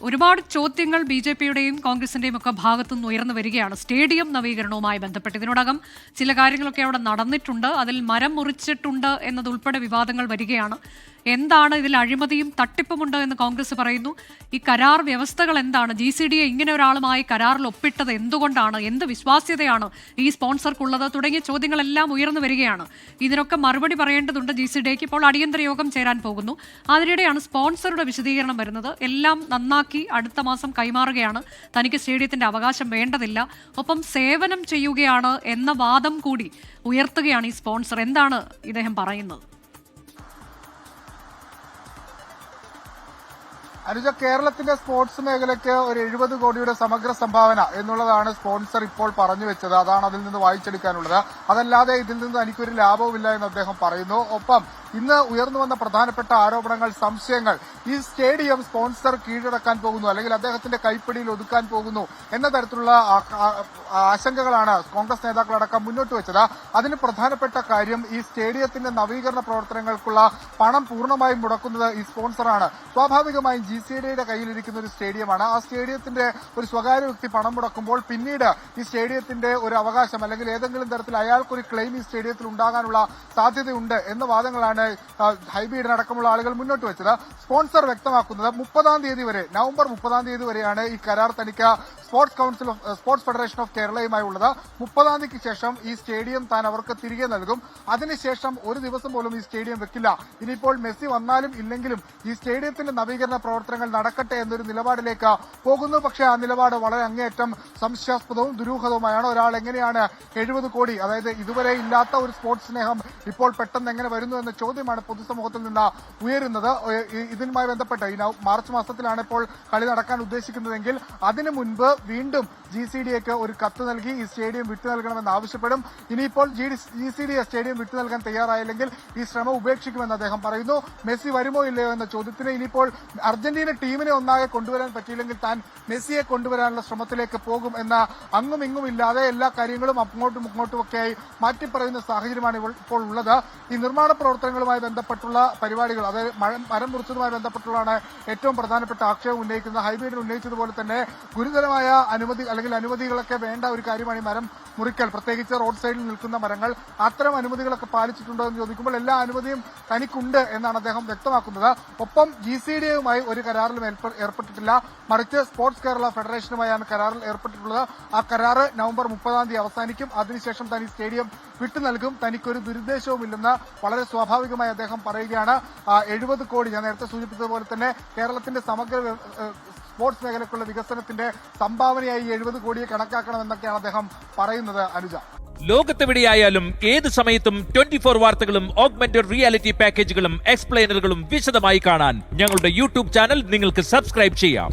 ഒരുപാട് ചോദ്യങ്ങൾ BJP-യുടെയും കോൺഗ്രസിന്റെയും ഒക്കെ ഭാഗത്തുനിന്ന് ഉയർന്നു വരികയാണ് സ്റ്റേഡിയം നവീകരണവുമായി ബന്ധപ്പെട്ട്. ഇതിനോടകം ചില കാര്യങ്ങളൊക്കെ അവിടെ നടന്നിട്ടുണ്ട്, അതിൽ മരം മുറിച്ചിട്ടുണ്ട് എന്നതുൾപ്പെടെ വിവാദങ്ങൾ വരികയാണ്. എന്താണ് ഇതിൽ അഴിമതിയും തട്ടിപ്പുമുണ്ട് എന്ന് കോൺഗ്രസ് പറയുന്നു. ഈ കരാർ വ്യവസ്ഥകൾ എന്താണ്? GCDA ഇങ്ങനെ ഒരാളുമായി കരാറിൽ ഒപ്പിട്ടത് എന്തുകൊണ്ടാണ്? എന്ത് വിശ്വാസ്യതയാണ് ഈ സ്പോൺസർക്കുള്ളത്? തുടങ്ങിയ ചോദ്യങ്ങളെല്ലാം ഉയർന്നു വരികയാണ്. ഇതിനൊക്കെ മറുപടി പറയേണ്ടതുണ്ട് GCDAക്ക്. ഇപ്പോൾ അടിയന്തര യോഗം ചേരാൻ പോകുന്നു. അതിനിടെയാണ് സ്പോൺസറുടെ വിശദീകരണം വരുന്നത്. എല്ലാം നന്നാക്കി അടുത്ത മാസം കൈമാറുകയാണ്, തനിക്ക് സ്റ്റേഡിയത്തിന്റെ അവകാശം വേണ്ടതില്ല, ഒപ്പം സേവനം ചെയ്യുകയാണ് എന്ന വാദം കൂടി ഉയർത്തുകയാണ് ഈ സ്പോൺസർ. എന്താണ് ഇദ്ദേഹം പറയുന്നത്? അനുജ, കേരളത്തിന്റെ സ്പോർട്സ് മേഖലയ്ക്ക് ഒരു 70 കോടിയുടെ സമഗ്ര സംഭാവന എന്നുള്ളതാണ് സ്പോൺസർ ഇപ്പോൾ പറഞ്ഞു വെച്ചത്. അതാണ് അതിൽ നിന്ന് വായിച്ചെടുക്കാനുള്ളത്. അതല്ലാതെ ഇതിൽ നിന്ന് എനിക്കൊരു ലാഭവുമില്ല എന്ന് അദ്ദേഹം പറയുന്നു. ഒപ്പം ഇന്ന് ഉയർന്നു വന്ന പ്രധാനപ്പെട്ട ആരോപണങ്ങൾ, സംശയങ്ങൾ, ഈ സ്റ്റേഡിയം സ്പോൺസർ കീഴടക്കാൻ പോകുന്നു അല്ലെങ്കിൽ അദ്ദേഹത്തിന്റെ കൈപ്പിടിയിൽ ഒതുക്കാൻ പോകുന്നു എന്ന തരത്തിലുള്ള ആശങ്കകളാണ് കോൺഗ്രസ് നേതാക്കളടക്കം മുന്നോട്ട് വെച്ചത്. അതിന് പ്രധാനപ്പെട്ട കാര്യം, ഈ സ്റ്റേഡിയത്തിന്റെ നവീകരണ പ്രവർത്തനങ്ങൾക്കുള്ള പണം പൂർണ്ണമായും മുടക്കുന്നത് ഈ സ്പോൺസറാണ്. സ്വാഭാവികമായും GCDAയുടെ കയ്യിലിരിക്കുന്ന ഒരു സ്റ്റേഡിയമാണ്. ആ സ്റ്റേഡിയത്തിന്റെ ഒരു സ്വകാര്യ വ്യക്തി പണം മുടക്കുമ്പോൾ പിന്നീട് ഈ സ്റ്റേഡിയത്തിന്റെ ഒരു അവകാശം അല്ലെങ്കിൽ ഏതെങ്കിലും തരത്തിൽ അയാൾക്കൊരു ക്ലെയിം ഈ സ്റ്റേഡിയത്തിൽ ഉണ്ടാകാനുള്ള സാധ്യതയുണ്ട് എന്ന വാദങ്ങളാണ് ഹൈബീഡിനടക്കമുള്ള ആളുകൾ മുന്നോട്ട് വെച്ചത്. സ്പോൺസർ വ്യക്തമാക്കുന്നത് 30-ാം തീയതി വരെ, നവംബർ 30-ാം തീയതി വരെയാണ് ഈ കരാർ തനിക്ക് സ്പോർട്സ് ഫെഡറേഷൻ ഓഫ് കേരളയുമായി ഉള്ളത്. 30-ാം തീയതിക്ക് ശേഷം ഈ സ്റ്റേഡിയം താൻ അവർക്ക് തിരികെ നൽകും. അതിനുശേഷം ഒരു ദിവസം പോലും ഈ സ്റ്റേഡിയം വെക്കില്ല. ഇനിയിപ്പോൾ മെസ്സി വന്നാലും ഇല്ലെങ്കിലും ഈ സ്റ്റേഡിയത്തിന്റെ നവീകരണ പ്രവർത്തനങ്ങൾ നടക്കട്ടെ എന്നൊരു നിലപാടിലേക്ക് പോകുന്നു. പക്ഷേ ആ നിലപാട് വളരെ അങ്ങേയറ്റം സംശയാസ്പദവും ദുരൂഹതവുമായാണ്. ഒരാൾ എങ്ങനെയാണ് 70 കോടി, അതായത് ഇതുവരെ ഇല്ലാത്ത ഒരു സ്പോർട്സ് സ്നേഹം ഇപ്പോൾ പെട്ടെന്ന് എങ്ങനെ വരുന്നു എന്ന ചോദ്യമാണ് പൊതുസമൂഹത്തിൽ നിന്ന് ഉയരുന്നത്. ഇതിനുമായി ബന്ധപ്പെട്ട് ഈ മാർച്ച് മാസത്തിലാണ് ഇപ്പോൾ കളി നടക്കാൻ ഉദ്ദേശിക്കുന്നതെങ്കിൽ അതിനു മുൻപ് വീണ്ടും GCDAക്ക് ഒരു കത്ത് നൽകി ഈ സ്റ്റേഡിയം വിട്ടു നൽകണമെന്ന് ആവശ്യപ്പെടും. ഇനിയിപ്പോൾ GCDA സ്റ്റേഡിയം വിട്ടു നൽകാൻ തയ്യാറായില്ലെങ്കിൽ ഈ ശ്രമം ഉപേക്ഷിക്കുമെന്ന് അദ്ദേഹം പറയുന്നു. മെസ്സി വരുമോ ഇല്ലയോ എന്ന ചോദ്യത്തിന് ഇനിയിപ്പോൾ അർജന്റീന ടീമിനെ ഒന്നാകെ കൊണ്ടുവരാൻ പറ്റിയില്ലെങ്കിൽ താൻ മെസ്സിയെ കൊണ്ടുവരാനുള്ള ശ്രമത്തിലേക്ക് പോകും എന്ന അങ്ങും ഇങ്ങും ഇല്ലാതെ എല്ലാ കാര്യങ്ങളും അങ്ങോട്ടും ഇങ്ങോട്ടുമൊക്കെയായി മാറ്റിപ്പറയുന്ന സാഹചര്യമാണ് ഇപ്പോൾ ഉള്ളത്. ഈ നിർമ്മാണ പ്രവർത്തനങ്ങളുമായി ബന്ധപ്പെട്ടുള്ള പരിപാടികൾ, അതായത് മരം മുറിച്ചതുമായി ബന്ധപ്പെട്ടുള്ളതാണ് ഏറ്റവും പ്രധാനപ്പെട്ട ആക്ഷേപം ഉന്നയിക്കുന്നത്. ഹൈബീഡിൽ ഉന്നയിച്ചതുപോലെ തന്നെ ഗുരുതരമായ അനുമതികളൊക്കെ വേണ്ട ഒരു കാര്യമാണ് ഈ മരം മുറിക്കൽ, പ്രത്യേകിച്ച് റോഡ് സൈഡിൽ നിൽക്കുന്ന മരങ്ങൾ. അത്തരം അനുമതികളൊക്കെ പാലിച്ചിട്ടുണ്ടോ എന്ന് ചോദിക്കുമ്പോൾ എല്ലാ അനുമതിയും തനിക്കുണ്ട് എന്നാണ് അദ്ദേഹം വ്യക്തമാക്കുന്നത്. ഒപ്പം GCDAയുമായി ഒരു കരാറിലും ഏർപ്പെട്ടിട്ടില്ല, മറിച്ച് സ്പോർട്സ് കേരള ഫെഡറേഷനുമായാണ് കരാറിൽ ഏർപ്പെട്ടിട്ടുള്ളത്. ആ കരാർ നവംബർ 30-ാം തീയതി അവസാനിക്കും. അതിനുശേഷം താൻ ഈ സ്റ്റേഡിയം വിട്ടു നൽകും. തനിക്കൊരു ദുരുദ്ദേശവുമില്ലെന്ന് വളരെ സ്വാഭാവികമായി അദ്ദേഹം പറയുകയാണ്. 70 കോടി, ഞാൻ നേരത്തെ സൂചിപ്പിച്ചതുപോലെ തന്നെ കേരളത്തിന്റെ സമഗ്ര സ്പോർട്സ് മേഖലയ്ക്കുള്ള വികസനത്തിന്റെ സംഭാവനയായി 70 കോടിയെ കണക്കാക്കണമെന്നൊക്കെയാണ് അദ്ദേഹം പറയുന്നത്. അനുജ, ലോകത്തെവിടെയായാലും ഏത് സമയത്തും 24 വാർത്തകളും ഓഗ്മെന്റഡ് റിയാലിറ്റി പാക്കേജുകളും എക്സ്പ്ലെയിനറുകളും വിശദമായി കാണാൻ ഞങ്ങളുടെ YouTube ചാനൽ നിങ്ങൾക്ക് സബ്സ്ക്രൈബ് ചെയ്യാം.